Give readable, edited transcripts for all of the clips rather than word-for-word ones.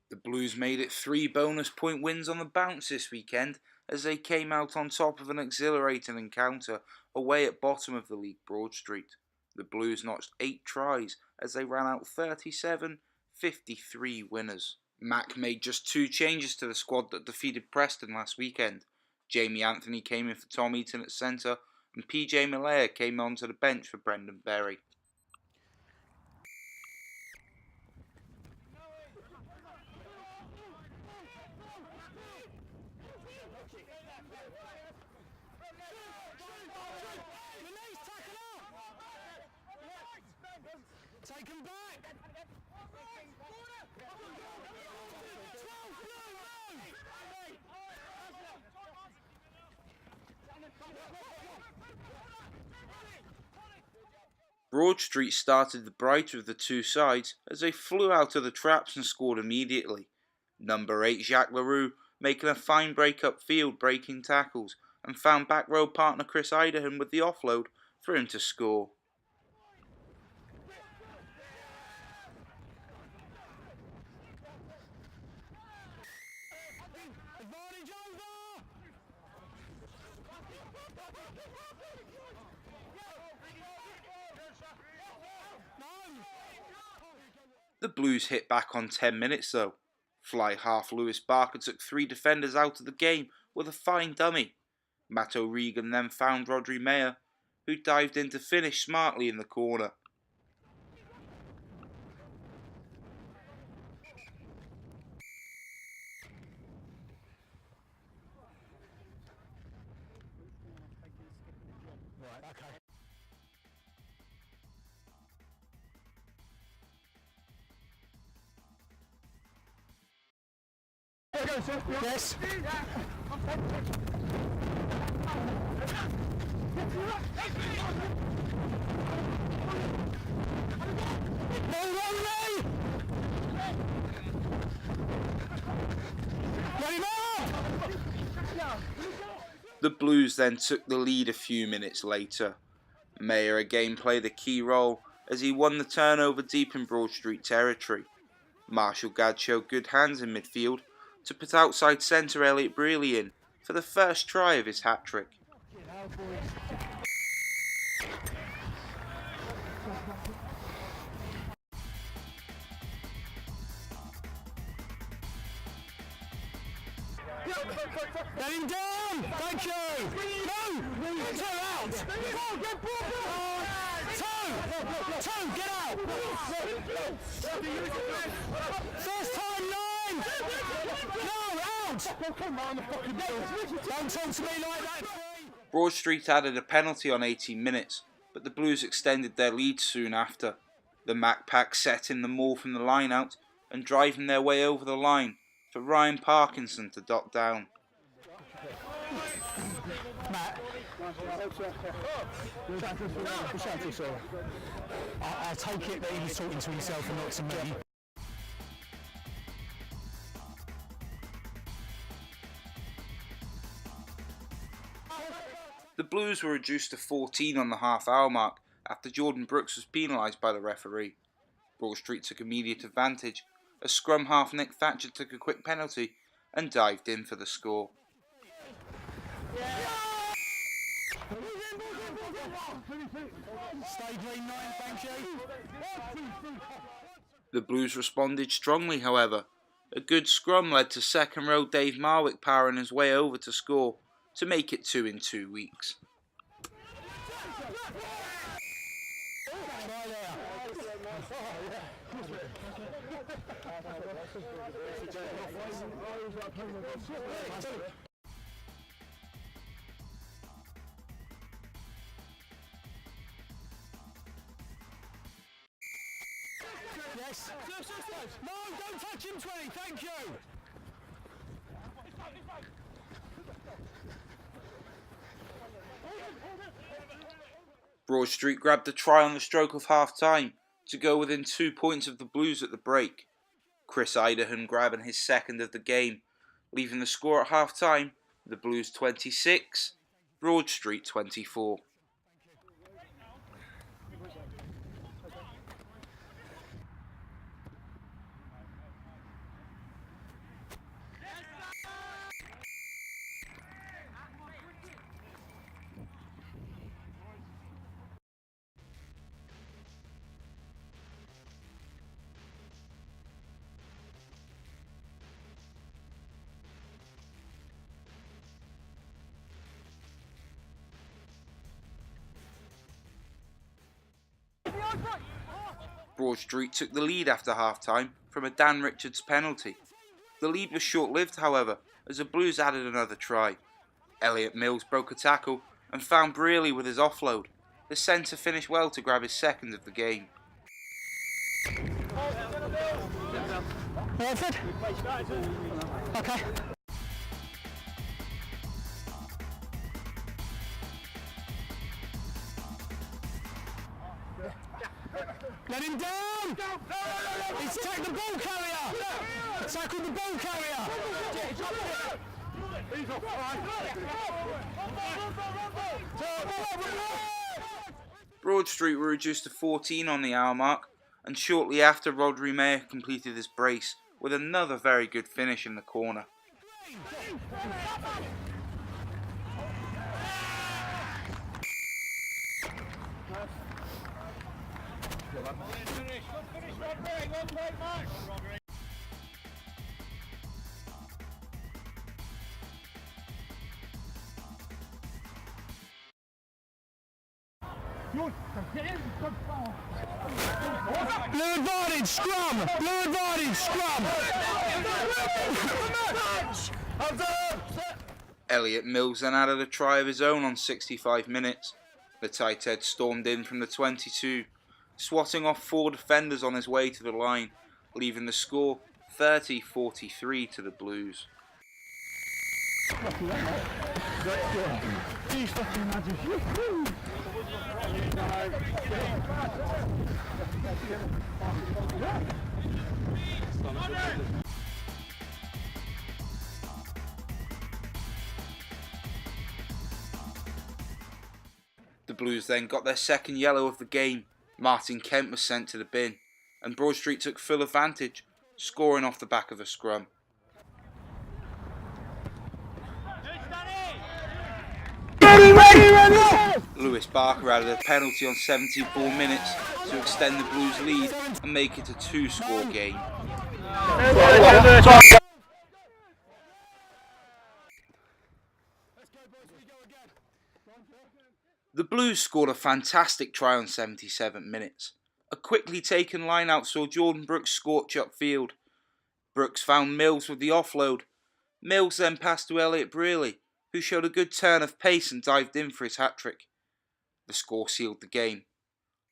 The Blues made it 3 bonus point wins on the bounce this weekend as they came out on top of an exhilarating encounter away at bottom of the league Broadstreet. The Blues notched 8 tries as they ran out 37-53 winners. Mac made just 2 changes to the squad that defeated Preston last weekend. Jamie Anthony came in for Tom Eaton at centre and PJ Malaya came onto the bench for Brendan Berry. Take him back! Broadstreet started the brighter of the two sides as they flew out of the traps and scored immediately. Number 8 Jacques Leroux making a fine break up field breaking tackles and found back row partner Chris Idahan with the offload for him to score. The Blues hit back on 10 minutes though. Fly half Lewis Barker took 3 defenders out of the game with a fine dummy. Matt O'Regan then found Rodri Mayer, who dived in to finish smartly in the corner. Yes. The Blues then took the lead a few minutes later. Mayer again played a key role as he won the turnover deep in Broadstreet territory. Marshall Gadd showed good hands in midfield to put outside centre Elliot Brealey in for the first try of his hat-trick. Let him down! Thank you! No! 2 out! 2! Get out! First time 9! No! Out! Don't talk to me like that! Broadstreet added a penalty on 18 minutes, but the Blues extended their lead soon after. The Mac Pack set in the maul from the line out and driving their way over the line for Ryan Parkinson to dot down. Matt, I'll take it that he was talking to himself and not to me. The Blues were reduced to 14 on the half-hour mark after Jordan Brooks was penalised by the referee. Broadstreet took immediate advantage as scrum half Nick Thatcher took a quick penalty and dived in for the score. The Blues responded strongly, however. A good scrum led to second row Dave Marwick powering his way over to score to make it 2 in 2 weeks. Yes. No, don't touch him, 20. Thank you. Broadstreet grabbed the try on the stroke of half-time to go within 2 points of the Blues at the break. Chris Idahan grabbing his second of the game, leaving the score at half-time, the Blues 26, Broadstreet 24. Broadstreet took the lead after half-time from a Dan Richards penalty. The lead was short-lived, however, as the Blues added another try. Elliot Mills broke a tackle and found Brearley with his offload. The centre finished well to grab his second of the game. Warford? Okay. Let him down! He's tackled the ball carrier! He tackled the ball carrier! Broadstreet were reduced to 14 on the hour mark, and shortly after Rodri Mayer completed his brace with another very good finish in the corner. Blue advantage, scrum! Blue advantage, scrum! Elliot Mills then added a try of his own on 65 minutes. The tight head stormed in from the 22, swatting off 4 defenders on his way to the line, leaving the score 30-43 to the Blues. The Blues then got their second yellow of the game. Martin Kent was sent to the bin, and Broadstreet took full advantage, scoring off the back of a scrum. Lewis Barker added a penalty on 74 minutes to extend the Blues' lead and make it a 2-score game. The Blues scored a fantastic try on 77 minutes. A quickly taken line-out saw Jordan Brooks scorch upfield. Brooks found Mills with the offload. Mills then passed to Elliot Brearley, who showed a good turn of pace and dived in for his hat-trick. The score sealed the game.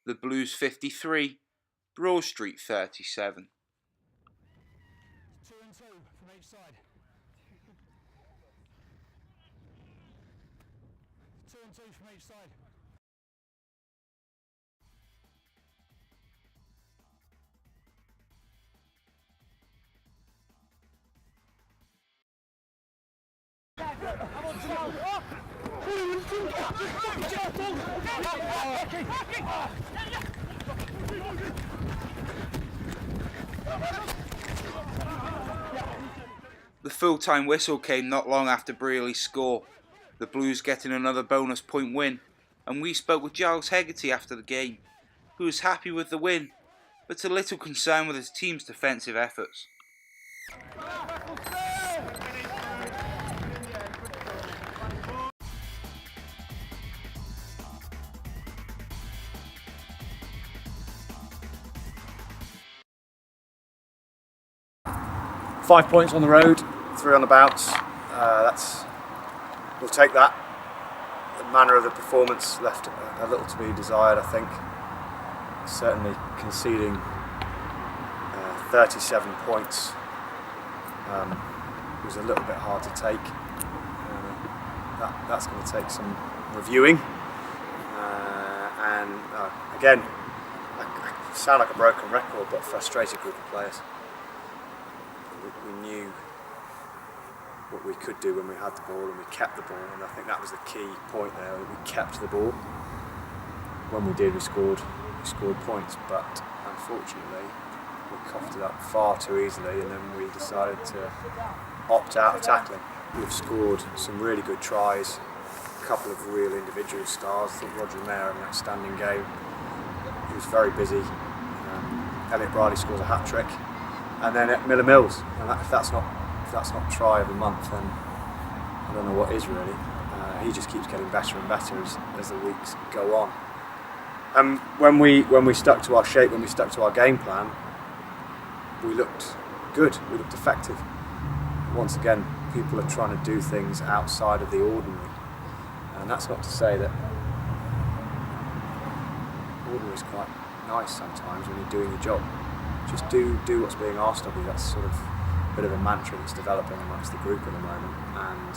The Blues 53, Broadstreet 37. 2 and 2 from each side. 2 and 2 from each side. The full-time whistle came not long after Brearley's score, the Blues getting another bonus point win, and we spoke with Giles Hegarty after the game, who was happy with the win, but a little concerned with his team's defensive efforts. 5 points on the road, 3 on the bounce. We'll take that. The manner of the performance left a little to be desired, I think. Certainly conceding 37 points was a little bit hard to take. That's going to take some reviewing. And again, I sound like a broken record, but frustrated group of players. We knew what we could do when we had the ball, and we kept the ball, and I think that was the key point there, that we kept the ball. When we did, we scored points, but unfortunately we coughed it up far too easily, and then we decided to opt out of tackling. We've scored some really good tries, a couple of real individual stars. I think Rodri Mayer had an outstanding game. He was very busy. Elliot Brearley scores a hat-trick. And then at Miller Mills, and if that's not try of the month, then I don't know what is really. He just keeps getting better and better as the weeks go on. And when we stuck to our shape, when we stuck to our game plan, we looked good. We looked effective. Once again, people are trying to do things outside of the ordinary, and that's not to say that ordinary is quite nice sometimes when you're doing your job. Just do what's being asked of you. That's sort of a bit of a mantra that's developing amongst the group at the moment, and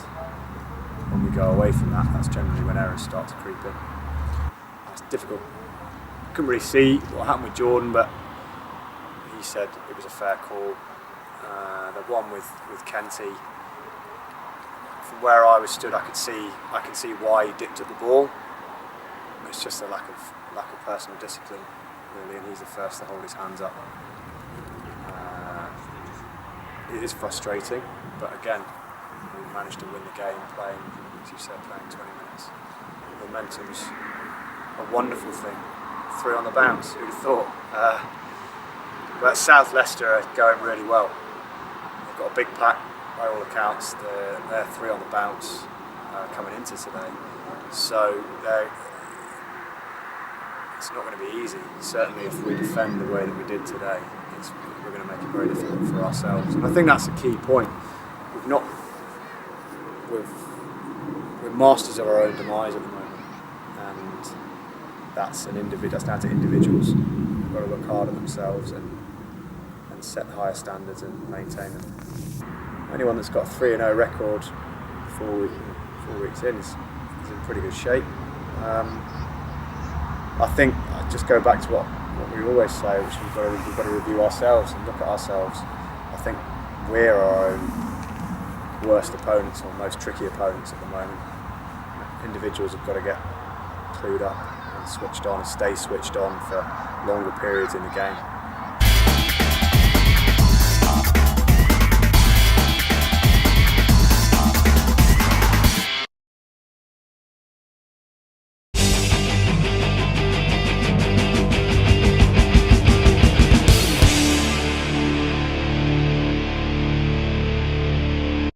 when we go away from that, that's generally when errors start to creep in. It's difficult. Couldn't really see what happened with Jordan, but he said it was a fair call. The one with Kenty, from where I was stood, I could see why he dipped at the ball. It's just a lack of personal discipline, really, and he's the first to hold his hands up. It is frustrating, but again, we managed to win the game playing, as you said, playing 20 minutes. Momentum's a wonderful thing. 3 on the bounce, who'd have thought? But South Leicester are going really well. They've got a big pack by all accounts. They're 3 on the bounce coming into today. So it's not going to be easy. Certainly if we defend the way that we did today, we're going to make it very difficult for ourselves. And I think that's a key point. We're masters of our own demise at the moment. And that's down to individuals. They've got to work hard at themselves and set higher standards and maintain them. Anyone that's got a 3-0 record 4 weeks in is in pretty good shape. I think I just go back to what we always say, which we've got to review ourselves and look at ourselves. I think we're our own worst opponents or most tricky opponents at the moment. Individuals have got to get clued up and switched on and stay switched on for longer periods in the game.